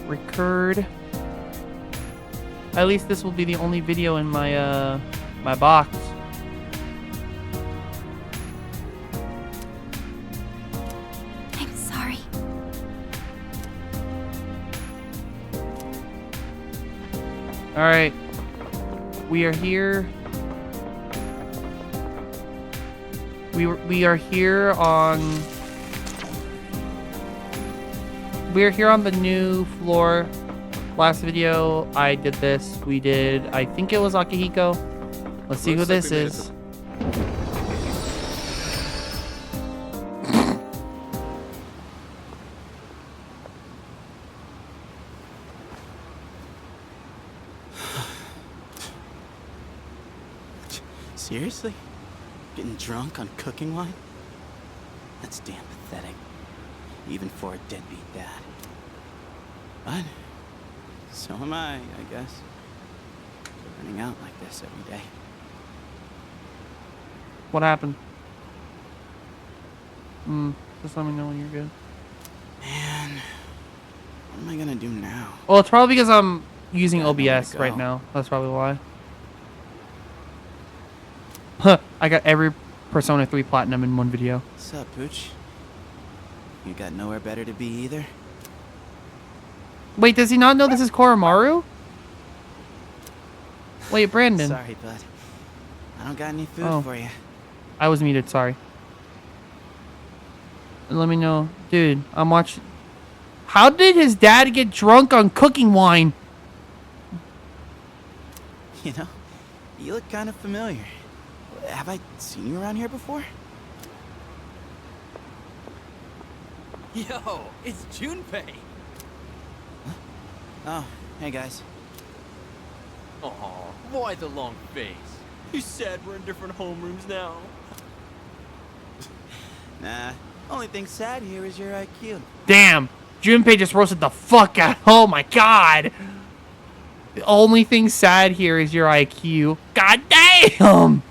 record. At least this will be the only video in my my box. I'm sorry. All right, we are here. We are here on the new floor. Last video I did this. We did, I think it was Akihiko. Let's see who this is. Seriously? Getting drunk on cooking wine? That's damn pathetic. Even for a deadbeat dad. But so am I guess. Running out like this every day. What happened? Just let me know when you're good. Man, what am I gonna do now? Well, it's probably because I'm using Got nowhere OBS to right go. now. That's probably why. Huh, I got every Persona 3 Platinum in one video. What's up, Pooch? You got nowhere better to be either? Wait, does he not know this is Koromaru? Wait, Brandon. Sorry, bud. I don't got any food for you. I was muted, sorry. Let me know. Dude, I'm watching. How did his dad get drunk on cooking wine? You know, you look kind of familiar. Have I seen you around here before? Yo, it's Junpei. Oh, hey guys. Aw, why the long face? You said we're in different homerooms now. Nah, only thing sad here is your IQ. Damn, Junpei just roasted the fuck out. Oh my god. The only thing sad here is your IQ. God damn.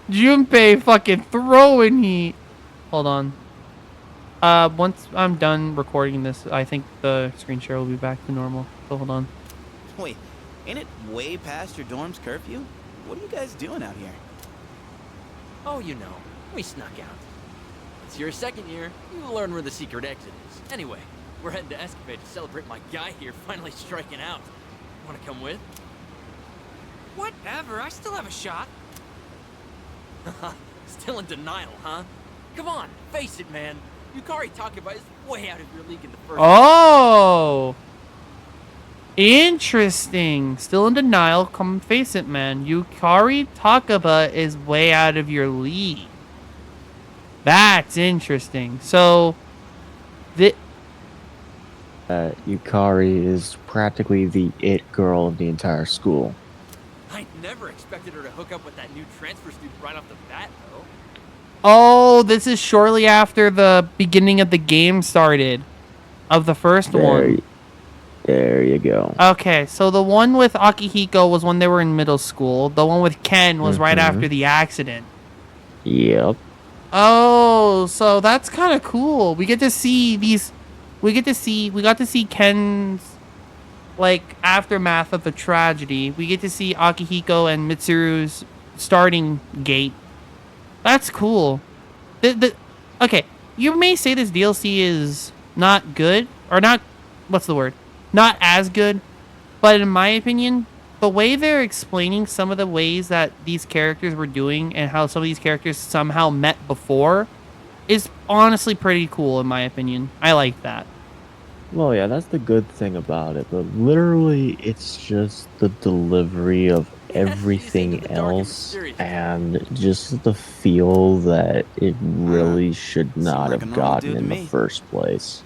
Junpei fucking throwing heat. Hold on. Once I'm done recording this, I think the screen share will be back to normal. So hold on. Wait, ain't it way past your dorm's curfew? What are you guys doing out here? Oh, you know, we snuck out. It's your second year, you learn where the secret exit is. Anyway, we're heading to Escapade to celebrate my guy here finally striking out. Wanna come with? Whatever, I still have a shot. Still in denial, huh? Come on, face it, man. Yukari Takeba is way out of your league in the first. Oh, interesting. Still in denial. Come face it, man. Yukari Takeba is way out of your league. That's interesting. So, Yukari is practically the it girl of the entire school. I never expected her to hook up with that new transfer student right off the bat, though. oh, this is shortly after the beginning of the game started, of the first one. There you go. Okay, so the one with Akihiko was when they were in middle school. The one with Ken was right after the accident. Yep. Oh, so that's kind of cool. We get to see these. We got to see Ken's, like, aftermath of the tragedy. We get to see Akihiko and Mitsuru's starting gate. That's cool. Okay, you may say this DLC is not good, or not, what's the word? Not as good, but in my opinion, the way they're explaining some of the ways that these characters were doing and how some of these characters somehow met before is honestly pretty cool in my opinion. I like that. Well, yeah, that's the good thing about it, but literally it's just the delivery of everything else and just the feel that it really should not like a have normal gotten dude to in the me. first place.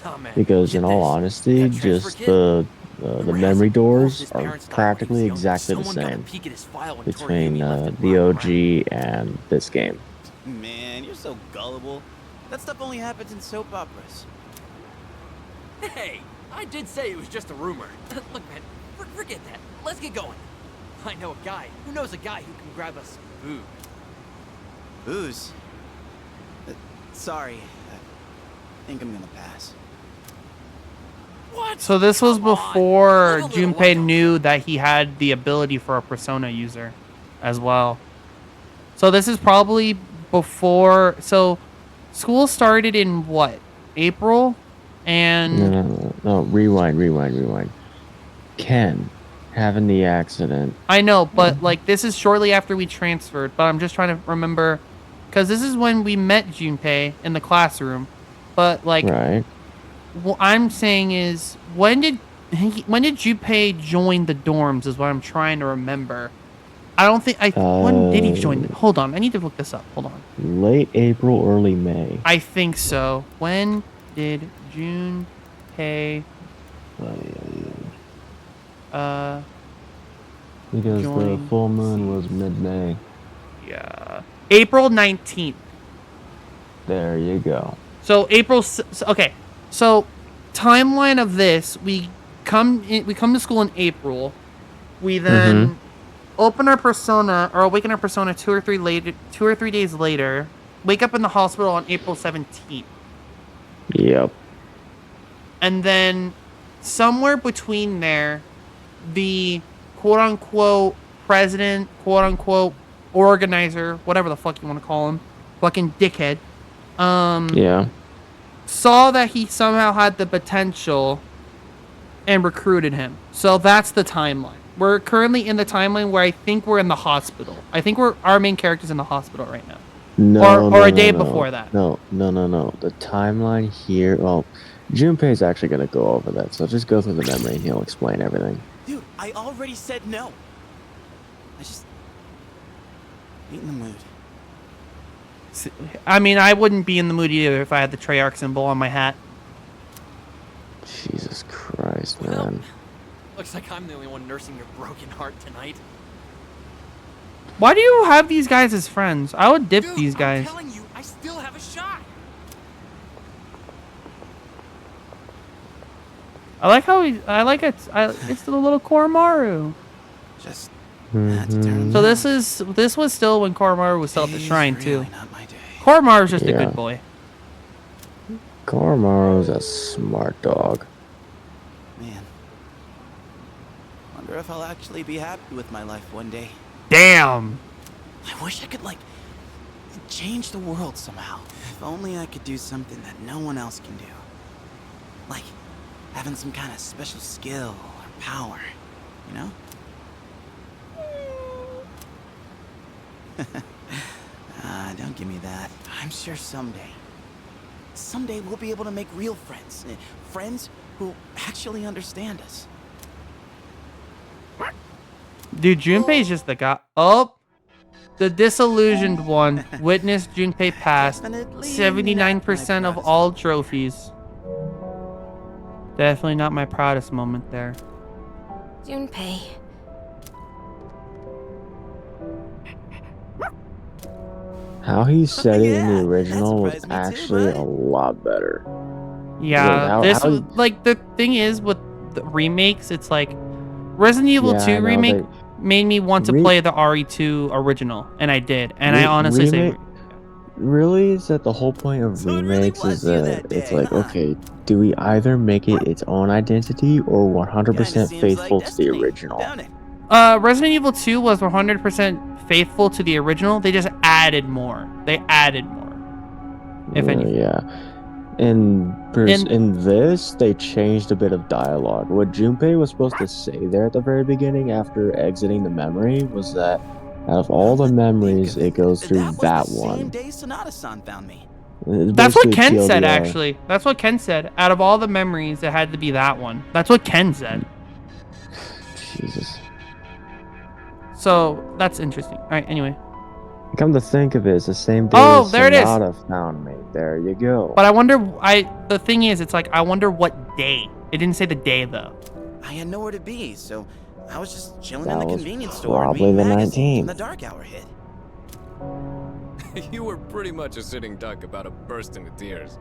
Nah, man, Because get in all this. honesty, That transfer just kid, the remember memory how doors his are parents died when he practically was young? exactly the Someone got a same peek at his file and between Tori left it the lying OG and this game. Man, you're so gullible. That stuff only happens in soap operas. around. Hey, I did say it was just a rumor. Look, man, forget that. Let's get going. I know a guy who knows a guy who can grab us some food. Booze? Sorry. I think I'm gonna pass. What? So this was Come on. before Live a little Junpei life. knew that he had the ability for a persona user as well. So this is probably before. So school started in what? April? And No, rewind. Ken having the accident. I know, but like this is shortly after we transferred. But I'm just trying to remember, because this is when we met Junpei in the classroom. But like, Right. what I'm saying is, when did Junpei join the dorms? Is what I'm trying to remember. I don't think when did he join? Hold on, I need to look this up. Hold on. Late April, early May. I think so. When did Junpei Because the join full moon was mid-May. Yeah, April 19th. There you go. So okay. So timeline of this, we come to school in April. We then open our persona or awaken our persona 2 or 3 days later. Wake up in the hospital on April 17th. Yep. And then somewhere between there, the quote unquote president, quote unquote organizer, whatever the fuck you want to call him, fucking dickhead, Yeah. saw that he somehow had the potential and recruited him. So that's the timeline. We're currently in the timeline where I think we're in the hospital. I think our main character's in the hospital right now. No, or a day before that. No. The timeline here. Well, Junpei's actually gonna go over that, so just go through the memory and he'll explain everything. Dude, I already said no. I just ain't in the mood. I mean, I wouldn't be in the mood either if I had the Treyarch symbol on my hat. Jesus Christ, Well, man. looks like I'm the only one nursing your broken heart tonight. Why do you have these guys as friends? I would dip Dude, these guys. I'm telling you, I still have a shot. I like how it's the little Koromaru. Just had to turn So them this was still when Koromaru was still down. at the shrine Today's too. really not my day. Koromaru's just a Yeah. good boy. Koromaru's a smart dog. Man. Wonder if I'll actually be happy with my life one day. Damn. I wish I could, like, change the world somehow. If only I could do something that no one else can do. Like, having some kind of special skill or power, you know? Don't give me that. I'm sure someday we'll be able to make real friends. Friends who actually understand us. Dude, Junpei's just the guy. Oh, the disillusioned one. Witness Junpei passed. Definitely 79% not of my all trophies. Definitely not my proudest moment there. Junpei. How he said it in Yeah, the that original was surprised me too, actually bud. a lot better. Yeah, Wait, how- like the thing is with the remakes, it's like Resident Evil Yeah, 2 I know, remake made me want to play the RE2 original, and I did. And I honestly say, Really, is that the whole point of So it really remakes was is you that that it's day, like, huh? okay, do we either make it its own identity or 100% Kinda seems faithful like to the destiny, original? don't it? Resident Evil 2 was 100% faithful to the original. They just added more. They added more. If anything. Yeah. In this, they changed a bit of dialogue. What Junpei was supposed to say there at the very beginning after exiting the memory was that out of all the memories, it goes through that that was the one. same day Sonata-san found me. It's That's what basically Ken said, TLDR. actually. That's what Ken said. Out of all the memories, it had to be that one. That's what Ken said. Jesus. So, that's interesting. All right, anyway. Come to think of it, it's the same day Oh, as there it is. Sonata found me. There you go. But I wonder, the thing is, it's like, I wonder what day. It didn't say the day, though. I had nowhere to be, so I was just chilling That in the was convenience store probably reading the magazines when 19th. the dark hour hit. You were pretty much a sitting duck about to burst into tears.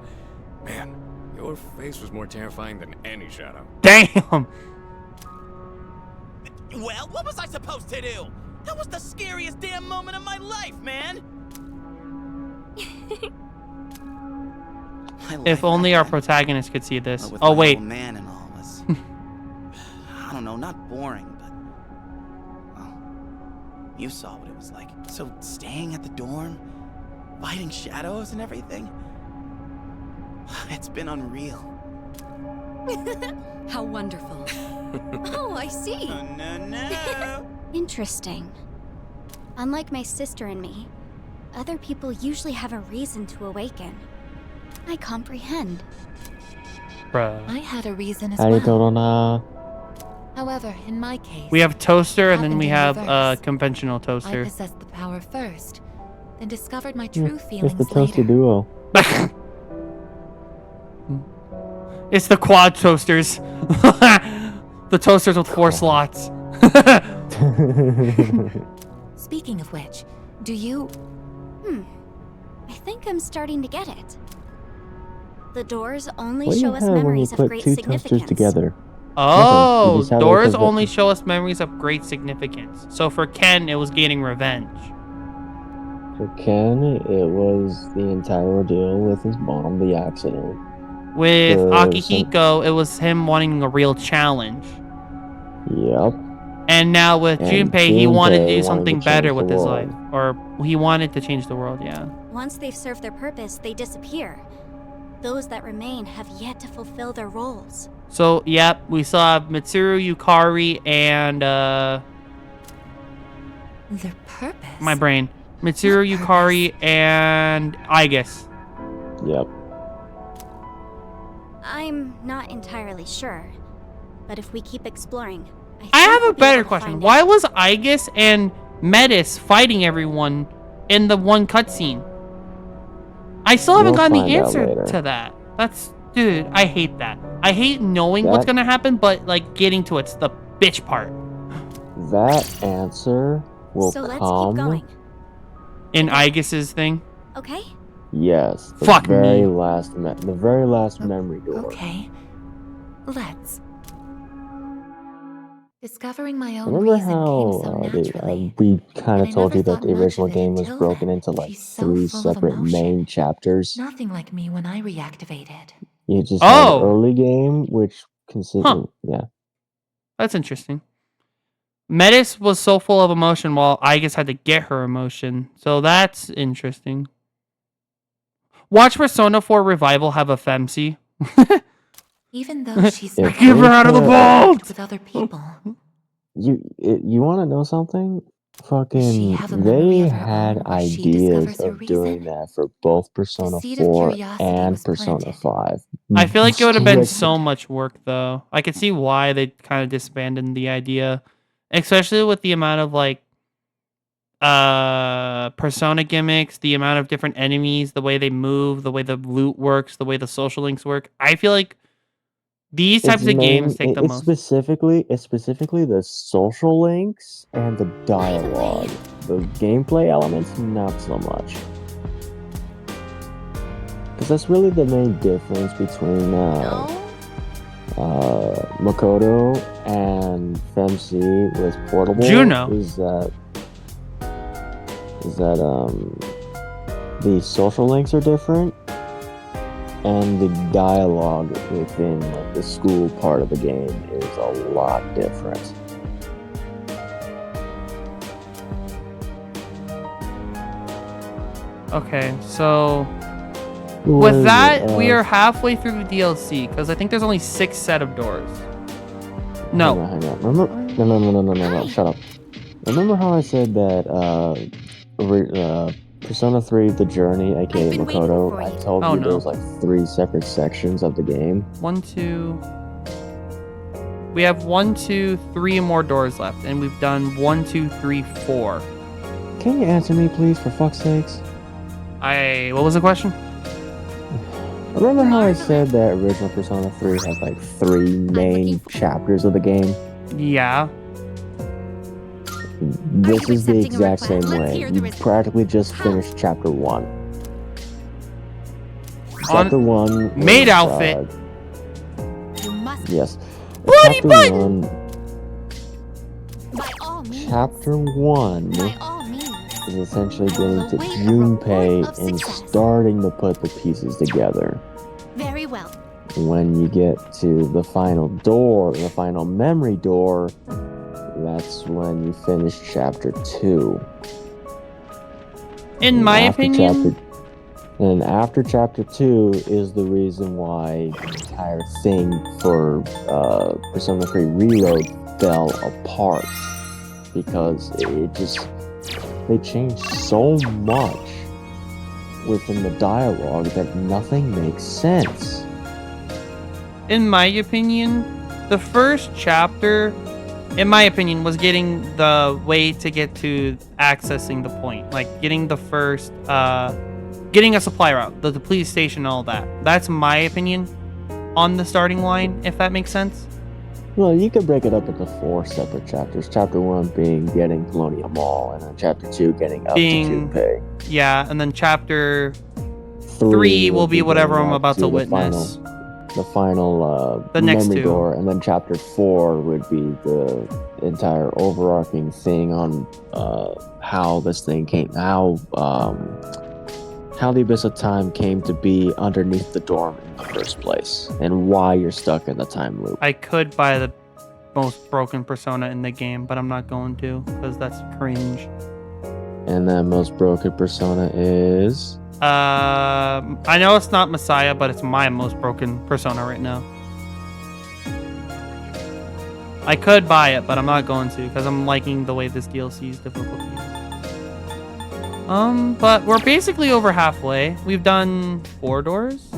Man, your face was more terrifying than any shadow. Damn! Well, what was I supposed to do? That was the scariest damn moment of my life, man! My If life only back our then, protagonist could see this. with Oh, my wait. old man and all was not boring, but... Well, you saw what it was like. So staying at the dorm, fighting shadows and everything... It's been unreal. How wonderful. Oh, I see. Oh, no. Interesting. Unlike my sister and me, other people usually have a reason to awaken. I comprehend. Bruh. I had a reason as Arigato well. na. However, in my case, We have toaster, and then we have happened in reverse. conventional I toaster. possessed the power first, then discovered my true It's feelings the toaster later. duo. It's the quad toasters. The toasters with 4 slots. Speaking of which, do you... I think I'm starting to get it. The doors only What do you show us have when you memories of put great two significance. toasters together? Oh, just have it doors because only it- show us memories of great significance. So for Ken, it was gaining revenge. For Ken, it was the entire ordeal with his mom, the accident. With For Akihiko, it was him wanting a real challenge. Yep. And now with And Junpei, he wanted to Junpei do wanted something to better change with the his world. life. Or he wanted to change the world, yeah. Once they've served their purpose, they disappear. Those that remain have yet to fulfill their roles. So, yep, we saw Mitsuru, Yukari, and, Their purpose? my brain. Mitsuru, What Yukari, and Aigis. Yep. I'm not entirely sure, but if we keep exploring, I think have we'll a be better able to question. find Why out. was Aigis and Metis fighting everyone in the one cutscene? I still haven't We'll gotten the find out answer later. to that. That's, dude, I hate that. I hate knowing what's That- gonna happen, but like getting to it's the bitch part. That answer will So let's come. keep going, In Aigis's thing. okay? Yes. The Fuck very me. last the very last memory door. Okay. Let's. Discovering my own Remember reason came how so naturally. we kind And of I told never you that thought the much original of it game was until broken then. into like She's so 3 full of separate emotion. main chapters? Nothing like me when I reactivated. You just Oh! had the early game, which consider Huh. yeah. That's interesting. Metis was so full of emotion while Aigis had to get her emotion. So that's interesting. Watch Persona 4 Revival have a femc. Even though she's Yeah, not Give her out of the vault! with other people. You want to know something? Does she Fucking, have a memory they of her had own where she ideas discovers her of doing reason? that for both Persona seed of 4 curiosity and was Persona planted. 5. I feel like it would have been Strict- so much work, though. I could see why they kind of disbanded the idea, especially with the amount of like persona gimmicks, the amount of different enemies, the way they move, the way the loot works, the way the social links work. I feel like these types of games take the it's most. Specifically the social links and the dialogue. The gameplay elements, not so much. Because that's really the main difference between No? Makoto and FemC with Portable. Juno. Is that the social links are different, and the dialogue within like the school part of the game is a lot different. Okay, so Who with was that, it? we are halfway through the DLC because I think there's only 6 set of doors. No. Hang on. Remember? No. Shut up. Remember how I said that Persona 3 The Journey, aka I've been waiting Makoto, for I you. told Oh, you no. there was like 3 separate sections of the game. 1, 2. We have 1, 2, 3 more doors left, and we've done 1, 2, 3, 4. Can you answer me, please, for fuck's sakes? What was the question? Remember how I said that original Persona 3 has like 3 main chapters of the game? Yeah. This you is the accepting a exact same request? Let's way. hear the You response. practically just finished chapter 1. Chapter 1 Maid was, outfit. You must, Yes. Bloody chapter button! 1. by all means. Chapter 1 By all means. is essentially getting to Await a Junpei reward of and success. starting to put the pieces together. Very well. when you get to the final door, the final memory door, that's when you finish chapter 2. In my opinion, and after chapter 2 is the reason why the entire thing for Persona 3 Reload fell apart. Because they changed so much within the dialogue that nothing makes sense. in my opinion, the first chapter, in my opinion, was getting the way to get to accessing the point. Like, getting the first, getting a supply route, the police station, all that. That's my opinion on the starting line, if that makes sense. Well, you could break it up into 4 separate chapters. Chapter 1 being getting Colonial Mall, and then chapter 2 getting up to Junpei. Yeah, and then chapter 3 will be whatever I'm about to witness. The final the next memory 2. door, and then chapter 4 would be the entire overarching thing on how this thing came, how the Abyss of Time came to be underneath the dorm in the first place, and why you're stuck in the time loop. I could buy the most broken persona in the game, but I'm not going to, because that's cringe. And that most broken persona is... I know it's not Messiah, but it's my most broken persona right now. I could buy it, but I'm not going to, because I'm liking the way this DLC's difficulty is. But we're basically over halfway. We've done 4 doors,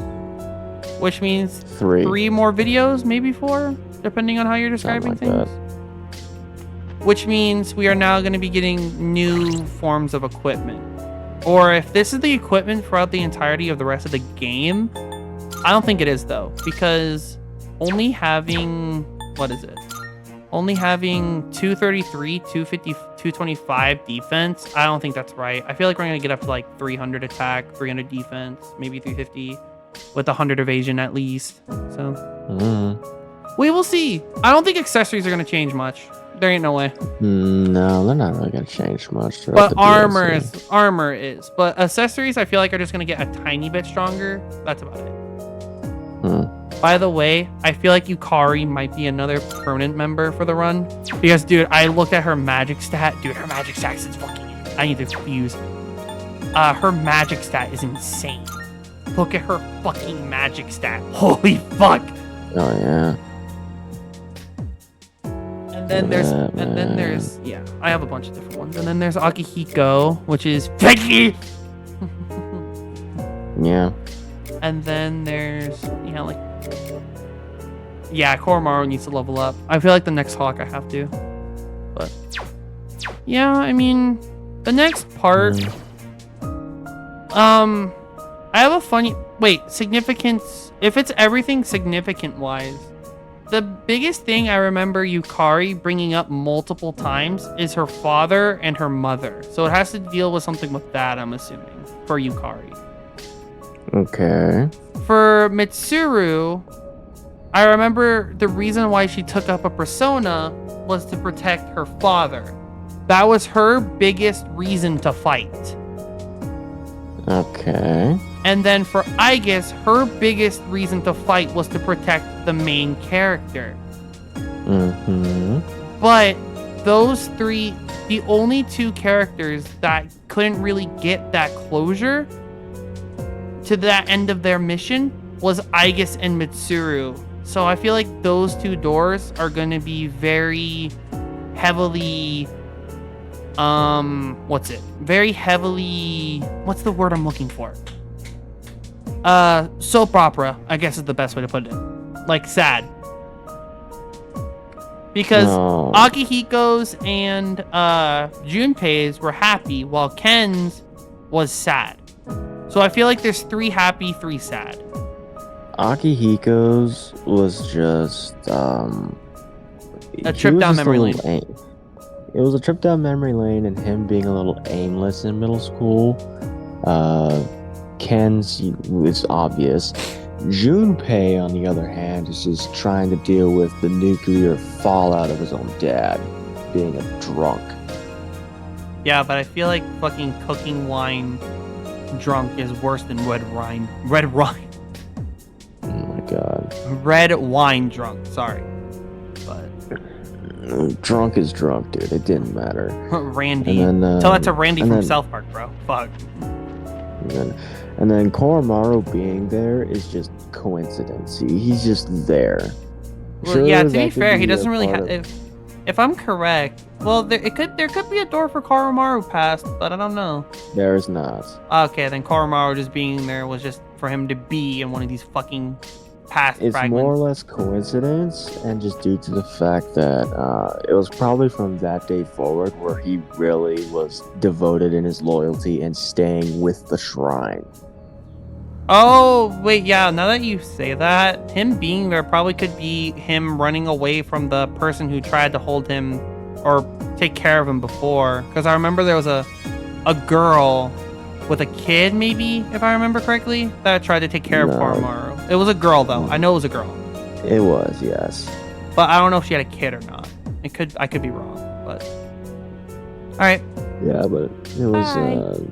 which means 3 more videos, maybe 4, depending on how you're describing things. Which means we are now going to be getting new forms of equipment. Or if this is the equipment throughout the entirety of the rest of the game, I don't think it is, though, because only having, what is it? Only having 233, 250, 225 defense, I don't think that's right. I feel like we're going to get up to like 300 attack, 300 defense, maybe 350 with 100 evasion at least. So we will see. I don't think accessories are going to change much. There ain't no way. No, they're not really going to change much. But armor is. But accessories, I feel like are just going to get a tiny bit stronger. That's about it. By the way, I feel like Yukari might be another permanent member for the run. Because, dude, I looked at her magic stat. Dude, her magic stat is fucking... I need to use... her magic stat is insane. Look at her fucking magic stat. Holy fuck. Oh, yeah. And then there's, yeah, I have a bunch of different ones. And then there's Akihiko, which is Peggy. Yeah. And then there's, yeah, like, yeah, Koromaru needs to level up. I feel like the next Hawk I have to. But, yeah, I mean, the next part, I have a funny, significance, if it's everything significant-wise, the biggest thing I remember Yukari bringing up multiple times is her father and her mother. So it has to deal with something with that, I'm assuming, for Yukari. Okay. For Mitsuru, I remember the reason why she took up a persona was to protect her father. That was her biggest reason to fight. Okay. And then for Aigis, her biggest reason to fight was to protect the main character. But those 3, the only 2 characters that couldn't really get that closure to that end of their mission was Aigis and Mitsuru. So I feel like those 2 doors are going to be very heavily... Very heavily... What's the word I'm looking for? Soap opera, I guess is the best way to put it. Like, sad. Because Akihiko's and Junpei's were happy, while Ken's was sad. So I feel like there's 3 happy, 3 sad. Akihiko's was just a trip down memory lane. It was a trip down memory lane, and him being a little aimless in middle school. Ken's is obvious. Junpei, on the other hand, is just trying to deal with the nuclear fallout of his own dad being a drunk. Yeah, but I feel like fucking cooking wine drunk is worse than red wine. Oh my god. red wine drunk. Sorry, but Drunk is drunk, dude. It didn't matter. Randy. And then, Tell that to Randy and from then- South Park, bro. Fuck. And then Koromaru being there is just coincidence. He's just there. Well, yeah. To that be could fair, he be a doesn't really part have. of- If I'm correct, well, there could be a door for Koromaru past, but I don't know. There is not. Okay, then Koromaru just being there was just for him to be in one of these fucking past It's fragments. more or less coincidence, and just due to the fact that it was probably from that day forward where he really was devoted in his loyalty and staying with the shrine. Oh, wait, yeah, now that you say that, him being there probably could be him running away from the person who tried to hold him or take care of him before. Because I remember there was a girl with a kid, maybe, if I remember correctly, that tried to take care of No. Koromaru. It was a girl, though. I know it was a girl. It was, yes. But I don't know if she had a kid or not. I could be wrong, but... Alright. Yeah, but it was Bye.